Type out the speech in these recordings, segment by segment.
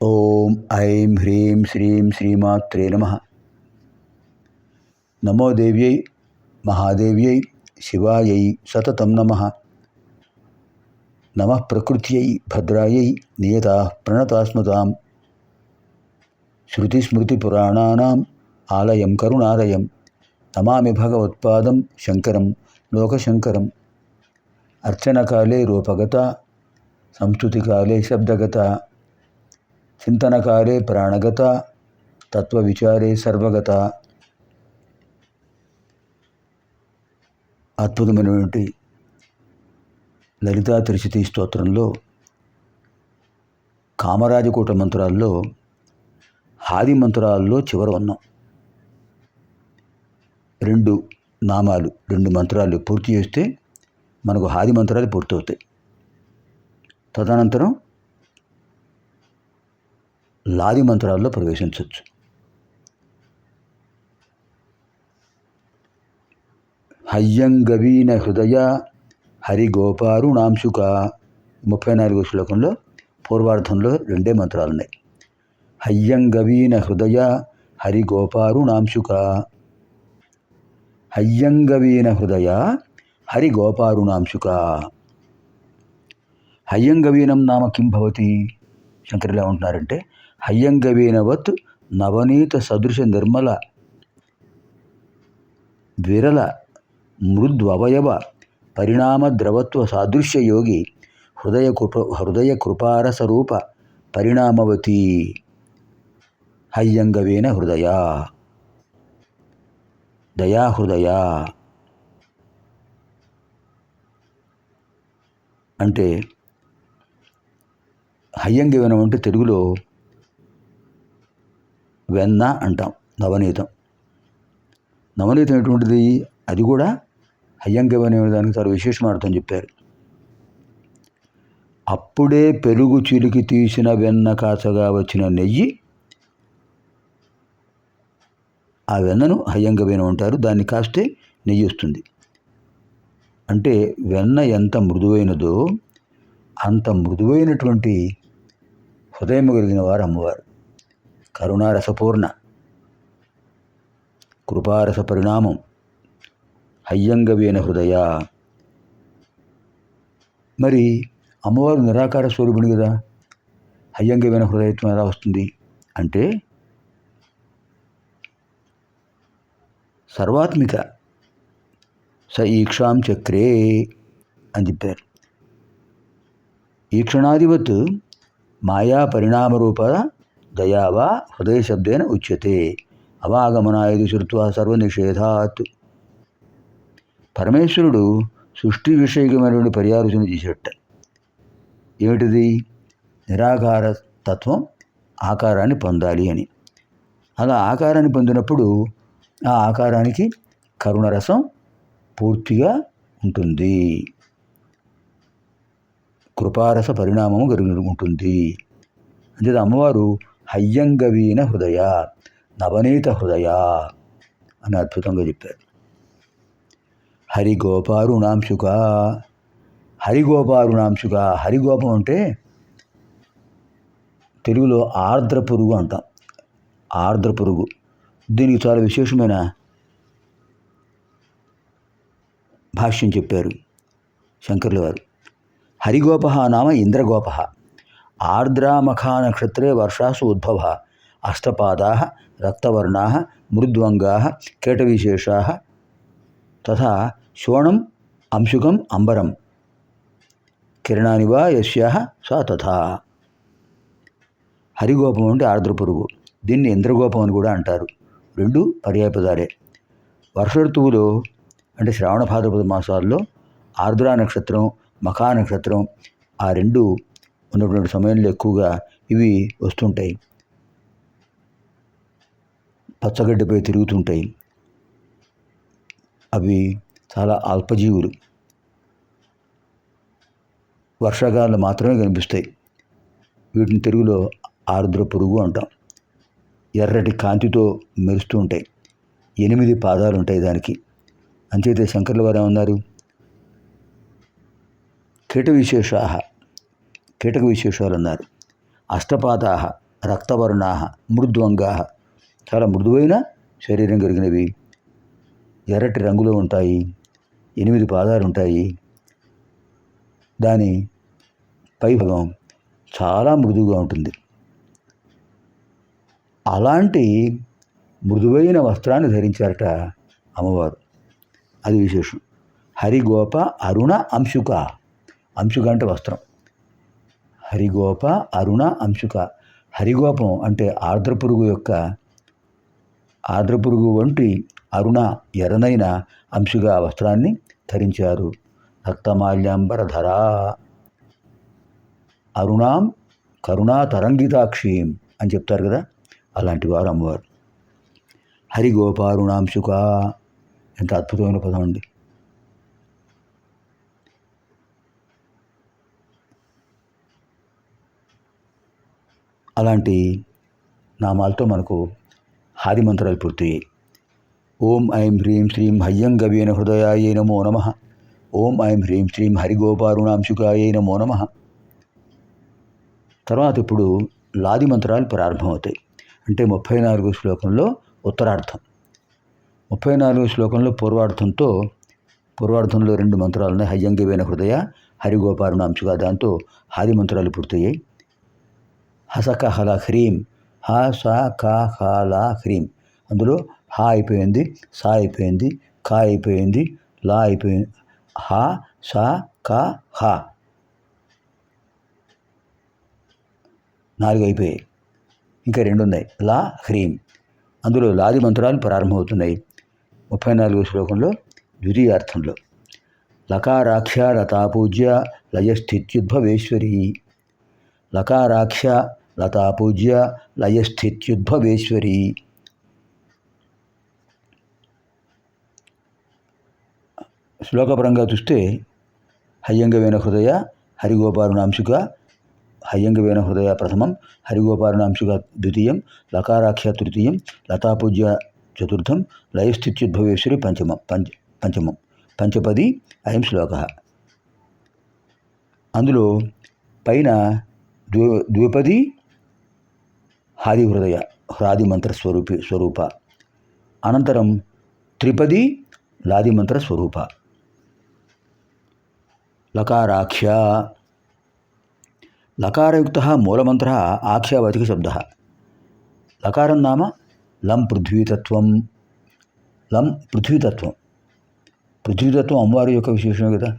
ఓం ఐం హ్రీం శ్రీం శ్రీమాత్రే నమః. నమో దేవ్యై మహాదేవ్యై శివాయై సతతం నమః. నమః ప్రకృత్యై భద్రాయై నియతాః ప్రణతాస్మతాం. శృతిస్మృతిపురాణానాం ఆలయం కరుణాలయం. నమామి భగవత్పాదం శంకరం లోకశంకరం. అర్చనకాలే రూపగత, సంస్తుతికాలే శబ్దగత, చింతనకాలే ప్రాణగత, తత్వవిచారే సర్వగత. అద్భుతమైనటువంటి లలితా త్రిశతి స్తోత్రంలో కామరాజకూట మంత్రాల్లో హాది మంత్రాల్లో చివర ఉన్నాం. రెండు మంత్రాలు పూర్తి చేస్తే మనకు హాది మంత్రాలు పూర్తవుతాయి. తదనంతరం లాది మంత్రాల్లో ప్రవేశించవచ్చు. హయ్యంగవీన హృదయ హరిగోపారుణాంశుక 34వ శ్లోకంలో పూర్వార్థంలో రెండే మంత్రాలు ఉన్నాయి. హయ్యంగవీన హృదయ హరిగోపారుణాంశుక. హయ్యంగవీన హృదయ హరిగోపారుణాంశుక. హయ్యంగవీనం నామ కిం భవతి? శంకరులు ఏమంటున్నారంటే, హయ్యంగవీనవత్ నవనీత సదృశ నిర్మల విరల మృద్వవయవ పరిణామ ద్రవత్వ సాదృశ్య యోగి హృదయ కృపారసరూప పరిణామవతి. హయ్యంగవీన హృదయ దయాహృదయ అంటే హయ్యంగవీనం అంటే తెలుగులో వెన్న అంటాం. నవనీతం ఎటువంటిది? అది కూడా హయ్యంగవీనం దానికి చాలా విశేషమార్థం చెప్పారు. అప్పుడే పెరుగు చిలికి తీసిన వెన్న కాచగా వచ్చిన నెయ్యి, ఆ వెన్నను హయ్యంగవీనం అంటారు. దాన్ని కాస్తే నెయ్యి వస్తుంది. అంటే వెన్న ఎంత మృదువైనదో అంత మృదువైనటువంటి హృదయం కలిగిన వారు అమ్మవారు. కరుణారసపూర్ణ, కృపారస పరిణామం, హయ్యంగవీన హృదయ. మరి అమ్మవారు నిరాకార స్వరూపిణి కదా, హయ్యంగవీన హృదయత్వం ఎలా వస్తుంది అంటే, సర్వాత్మిక స ఈక్షాం చక్రే అని చెప్పారు. ఈక్షణాధివత్ మాయా పరిణామరూప దయావా హృదయ శబ్దేన ఉచ్యతే అవాగమనాయది శృత్వా సర్వనిషేధాత్. పరమేశ్వరుడు సృష్టి విషయకమైనటువంటి పర్యాలోచన చేసేట. ఏమిటిది? నిరాకార తత్వం ఆకారాన్ని పొందాలి అని. అలా ఆకారాన్ని పొందినప్పుడు ఆ ఆకారానికి కరుణరసం పూర్తిగా ఉంటుంది, కృపారస పరిణామము కలిగి ఉంటుంది. అంటే అమ్మవారు హయ్యంగవీన హృదయ, నవనీత హృదయ అని అద్భుతంగా చెప్పారు. హరిగోపారుణాంశుక. హరిగోపారుణాంశుక. హరిగోపం అంటే తెలుగులో ఆర్ద్ర పురుగు అంటాం. ఆర్ద్ర పురుగు. దీనికి చాలా విశేషమైన భాష్యం చెప్పారు శంకర్ల వారు. హరిగోప నామ ఇంద్రగోప. ఆర్ద్రామఖా నక్షత్రే వర్షాసు ఉద్భవ. అష్టపాదా రక్తవర్ణా మృద్వంగా కీటవిశేషా తథా శోణం అంశుకం అంబరం కిరణాని వా యస్యాః సా తథా. హరిగోపం అంటే ఆర్ద్ర పురుగు. దీన్ని ఇంద్రగోపం అని కూడా అంటారు. రెండు పర్యాయపదాలే. వర్ష ఋతువులో అంటే శ్రావణ భాద్రపద మాసాల్లో ఆర్ద్రా నక్షత్రం, మఖా నక్షత్రం ఆ రెండు ఉన్నటువంటి సమయంలో ఎక్కువగా ఇవి వస్తుంటాయి. పచ్చగడ్డిపై తిరుగుతుంటాయి. అవి చాలా అల్పజీవులు. వర్షాకాలంలో మాత్రమే కనిపిస్తాయి. వీటిని తెలుగులో ఆర్ద్ర పురుగు అంటాం. ఎర్రటి కాంతితో మెరుస్తూ ఉంటాయి. 8 పాదాలు ఉంటాయి దానికి. అంచేతే శంకర్ల వారు ఏమన్నారు? కీటక విశేషాలు అన్నారు. అష్టపాదా రక్తవర్ణా మృద్వంగా, చాలా మృదువైన శరీరం కలిగినవి, ఎర్రటి రంగులో ఉంటాయి, 8 పాదాలు ఉంటాయి. దాని పైభాగం చాలా మృదువుగా ఉంటుంది. అలాంటి మృదువైన వస్త్రాన్ని ధరించారట అమ్మవారు. అది విశేషం. హరిగోప అరుణ అంశుక. అంశుక అంటే వస్త్రం. హరిగోప అరుణ అంశుక. హరిగోపం అంటే ఆర్ద్రపురుగు వంటి అరుణ ఎర్రనైన అంశుగా వస్త్రాన్ని ధరించారు. రక్తమాల్యాంబరధరా అరుణాం కరుణా తరంగితాక్షీం అని చెప్తారు కదా, అలాంటి వారు అమ్మవారు. హరిగోపారుణాంశుక, ఎంత అద్భుతమైన పదం అండి. అలాంటి నామాలతో మనకు హాది మంత్రాలు పూర్తయ్యాయి. ఓం ఐం హ్రీం శ్రీం హయ్యంగవేన హృదయాయ నమో నమః. ఓం ఐం హ్రీం శ్రీం హరిగోపారుణాంశుకాయ నమో నమః. తర్వాత ఇప్పుడు లాది మంత్రాలు ప్రారంభమవుతాయి. అంటే 34 శ్లోకంలో ఉత్తరార్థం, 34 శ్లోకంలో పూర్వార్థంలో 2 మంత్రాలు ఉన్నాయి. హయ్యంగవేన హృదయ, హరిగోపారుణాంశుక. దాంతో హాది మంత్రాలు పూర్తయ్యాయి. హసక హల హ్రీం, హ స క హ ల హ్రీం. అందులో హ అయిపోయింది, సా అయిపోయింది, కా అయిపోయింది, లా అయిపోయింది. హ స క హ 4 అయిపోయాయి. ఇంకా 2 ఉన్నాయి, లా హ్రీం. అందులో లాది మంత్రాలు ప్రారంభమవుతున్నాయి 34 శ్లోకంలో ద్వితీయార్థంలో. లకారాక్ష లతాపూజ్య లయస్థిత్యుద్భవేశ్వరీ. లకారాక్ష లతాపూజ్య లయస్థిత్యుద్భవేశ్వరీ. శ్లోకపరంగా చూస్తే హయ్యంగవేన హృదయ, హరిగోపారుణాంశుక. హయ్యంగవేన హృదయ ప్రథమం, హరిగోపారుణాంశుక ద్వితీయం, లకారాఖ్య తృతీయం, లతాపూజ్య చతుర్థం, లయస్థిత్యుద్భవేశ్వరి పంచమం. పంచపది అయం శ్లోక. అందులో పైన ద్విపది హాది హృదయ, హ్రాది మంత్ర స్వరూప. అనంతరం త్రిపది లాది మంత్ర స్వరూప. లకారాఖ్య. లకారయుక్త మూలమంత్ర ఆఖ్యావాచక శబ్ద. లకారం నామ లం పృథ్వీతత్వం. లం పృథ్వీతత్వం. పృథ్వీతత్వం అమ్మవారి యొక్క విశేషమే కదా.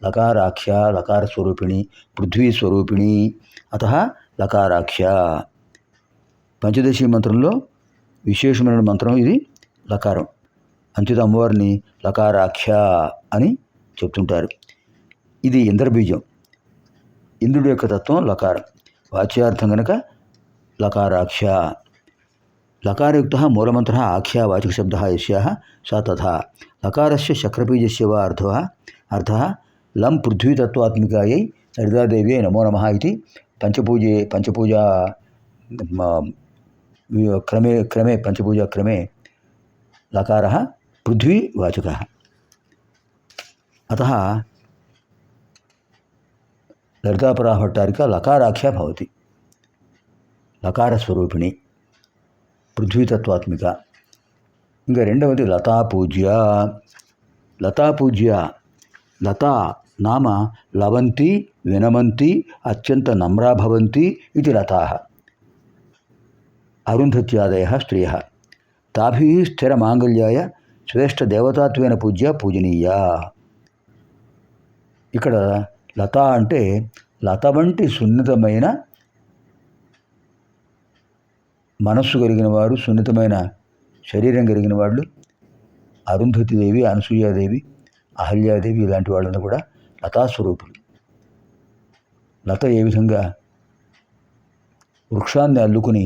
లకారాఖ్య, లకార స్వరూపిణి, పృథ్వీ స్వరూపిణి, అత లకారాఖ్య. పంచదశి మంత్రంలో విశేషమైన మంత్రం ఇది లకారం. అంచేత అమ్మవారిని లకారాఖ్య అని చెప్తుంటారు. ఇది ఇంద్రబీజం, ఇంద్రుడి యొక్క తత్వం లకారం. వాచ్యార్థం కనుక లకారాఖ్య. లకారయుక్త మూలమంత్ర ఆఖ్యా వాచక శబ్ద యస్యాః సా తథా. లకారస్య శక్రబీజస్య వా అర్థः లం పృథ్వీతత్వాత్మికాయై లలితాదేవ్యై నమో నమః ఇది పంచపూజా క్రమే పంచపూజా క్రమే లకారः పృథ్వీవాచకः. అతः లలితాపరాభట్టారిక లకారాఖ్యా భవతి. లకారస్వరూపిణి, పృథ్వీతత్వాత్మిక. ఇంకా రెండవది లతాపూజ్య. లతాపూజ్య. లతా నామ లవంతి, వినమంతి, అత్యంత నమ్రా భవంతి ఇది లతాః. అరుంధత్యాదయః స్త్రియः. తాభిः స్థిరమాంగళ్యాయ శ్రేష్ఠదేవతాత్వేన పూజ్య పూజనీయా. ఇక్కడ లత అంటే లత వంటి సున్నితమైన మనస్సు కలిగిన వారు, సున్నితమైన శరీరం కలిగిన వాళ్ళు. అరుంధతిదేవి, అనసూయాదేవి, అహల్యాదేవి ఇలాంటి వాళ్ళని కూడా లతాస్వరూపులు. లత ఏ విధంగా వృక్షాన్ని అల్లుకుని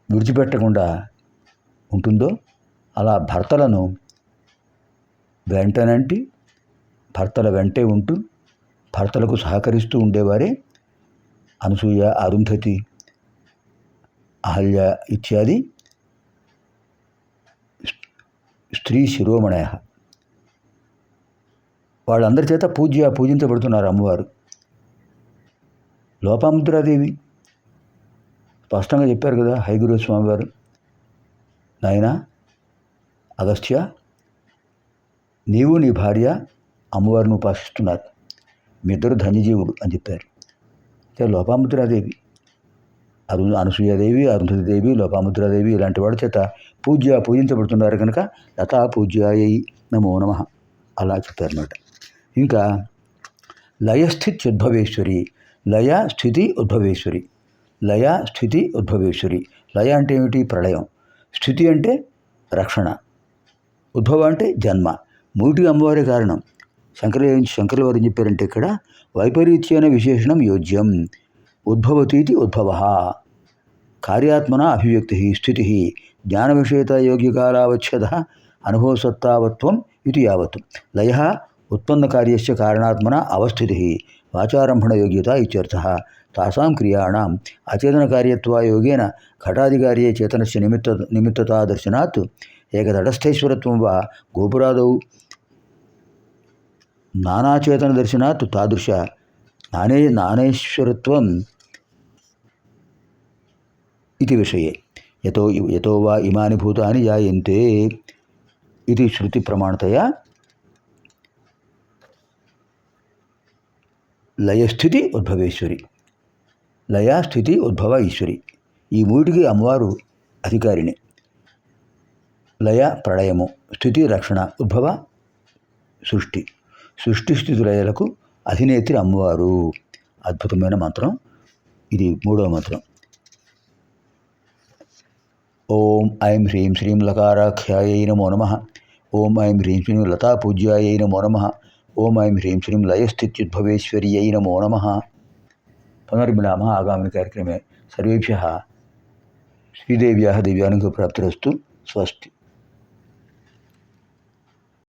విడిచిపెట్టకుండా ఉంటుందో అలా భర్తలను వెంటనంటి భర్తల వెంటే ఉంటూ భర్తలకు సహకరిస్తూ ఉండేవారే అనసూయ, అరుంధతి, అహల్య ఇత్యాది స్త్రీ శిరోమణయ. వాళ్ళందరి చేత పూజించబడుతున్నారు అమ్మవారు. లోపాముద్రాదేవి స్పష్టంగా చెప్పారు కదా హయగ్రీవ స్వామి వారు, నాయన అగస్త్య, నీవు నీ భార్య అమ్మవారిని ఉపాసిస్తున్నారు, మీ ఇద్దరు ధన్యజీవుడు అని చెప్పారు. లోపాముద్రాదేవి, అనసూయాదేవి, అరుంధతిదేవి, లోపాముద్రాదేవి ఇలాంటి వాడి చేత పూజించబడుతున్నారు కనుక లతా పూజ్యాయై నమో నమః అలా చెప్పారన్నమాట. ఇంకా లయస్థిత్యుద్భవేశ్వరి, లయ స్థితి ఉద్భవేశ్వరి, లయ స్థితి ఉద్భవేశ్వరి. లయ అంటే ఏమిటి? ప్రళయం. స్థితి అంటే రక్షణ, ఉద్భవ అంటే జన్మ. మూటికి అమ్మవారే కారణం. శంకరుల వారు ఏం చెప్పారంటే ఇక్కడ వైపరీత్యేన విశేషణం యోజ్యం, ఉద్భవతీతి ఉద్భవ, కార్యాత్మన అభివ్యక్తి స్థితి, జ్ఞాన విషయత యోగ్యకాలావచ్ఛేద అనుభవసత్తావత్వం ఇది యావత్. లయ ఉత్పన్న కార్యస్య కారణాత్మన అవస్థితి వాచారంభణ యోగ్యత ఇత్యర్థః. తాసాం క్రియాణం అచేతన కార్యత్వా యోగేన ఘటాధికార్యే చేతనస్య నిమిత్తతా దర్శనాత్ ఏకతటస్థైశ్వరత్వం వా గోపురాదౌ నానాచేతన దర్శనాత్ తాదృశ నానేశ్వరత్వం ఇది విషయే యతో వా ఇమాని భూతాని జాయంతే ఇది శృతి ప్రమాణతయా లయస్థితి ఉద్భవేశ్వరి, లయ స్థితి ఉద్భవ ఈశ్వరి. ఈ మూటికి అమ్మవారు అధికారిని. లయ ప్రళయము, స్థితి రక్షణ, ఉద్భవ సృష్టి. సృష్టి స్థితి లయలకు అధినేత్రి అమ్మవారు. అద్భుతమైన మంత్రం ఇది. మూడవ మంత్రం ఓం ఐం హ్రీం శ్రీం లకారాఖ్యాయై నమో నమః. ఓం ఐం హ్రీం శ్రీం లతా పూజ్యాయై నమో నమః. ఓం ఐం హ్రీం శ్రీం లయస్థిత్యుద్భవేశ్వర్यै నమో నమః. పునర్మిలామः ఆగామిని కార్యక్రమే. సర్వేభ్యः శ్రీదేవ్యాः దివ్యానుగ్రహప్రాప్తిరస్తు. స్వస్తి.